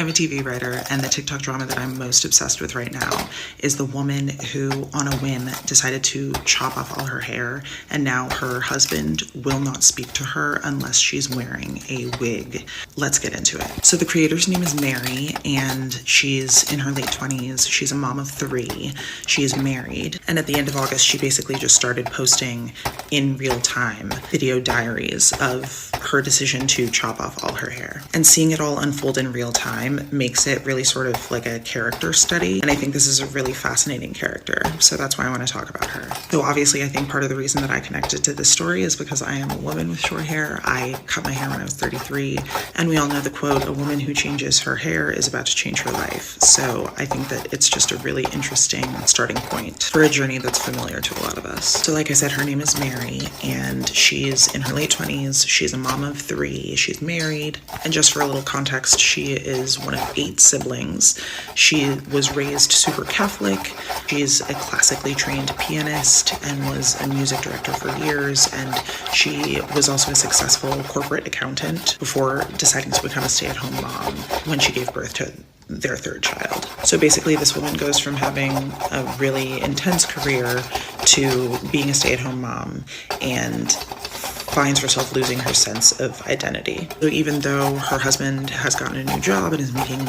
I'm a TV writer, and the TikTok drama that I'm most obsessed with right now is the woman who, on a whim, decided to chop off all her hair, and now her husband will not speak to her unless she's wearing a wig. Let's get into it. So the creator's name is Mary, and she's in her late 20s. She's a mom of 3. She's married, and at the end of August, she basically just started posting in real time video diaries of her decision to chop off all her hair. And seeing it all unfold in real time makes it really sort of like a character study, and I think this is a really fascinating character, so that's why I want to talk about her. So obviously I think part of the reason that I connected to this story is because I am a woman with short hair. I cut my hair when I was 33, and we all know the quote, "A woman who changes her hair is about to change her life." So I think that it's just a really interesting starting point for a journey that's familiar to a lot of us. So like I said, her name is Mary, and she's in her late 20s. She's a mom of 3. She's married, and just for a little context, she is one of 8 siblings. She was raised super Catholic. She's a classically trained pianist and was a music director for years, and she was also a successful corporate accountant before deciding to become a stay-at-home mom when she gave birth to their 3rd child. So basically this woman goes from having a really intense career to being a stay-at-home mom and finds herself losing her sense of identity. So even though her husband has gotten a new job and is making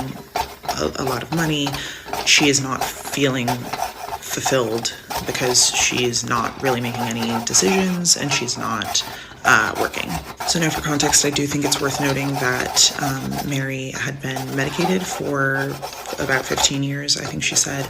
a lot of money, she is not feeling fulfilled because she's not really making any decisions and she's not working. So now for context, I do think it's worth noting that Mary had been medicated for about 15 years, I think she said.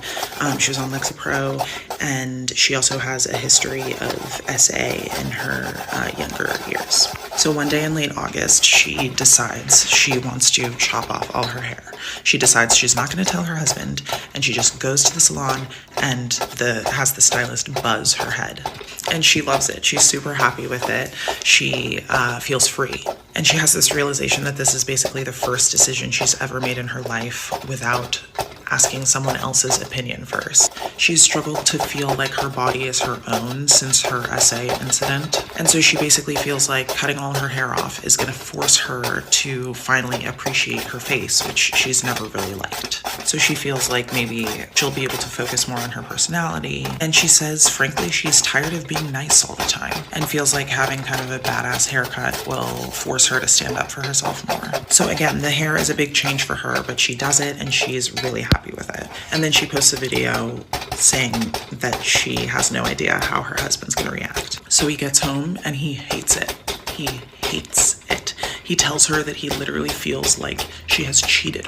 She was on Lexapro, and she also has a history of SA in her younger years. So one day in late August, she decides she wants to chop off all her hair. She decides she's not going to tell her husband, and she just goes to the salon and has the stylist buzz her head. And she loves it. She's super happy with it. She feels free. And she has this realization that this is basically the first decision she's ever made in her life without asking someone else's opinion first. She's struggled to feel like her body is her own since her SA incident. And so she basically feels like cutting all her hair off is going to force her to finally appreciate her face, which she's never really liked. So she feels like maybe she'll be able to focus more on her personality. And she says, frankly, she's tired of being nice all the time and feels like having kind of a badass haircut will force her to stand up for herself more. So again, the hair is a big change for her, but she does it and she's really happy with it. And then she posts a video saying that she has no idea how her husband's gonna react. So he gets home and he hates it. He hates it. He tells her that he literally feels like she has cheated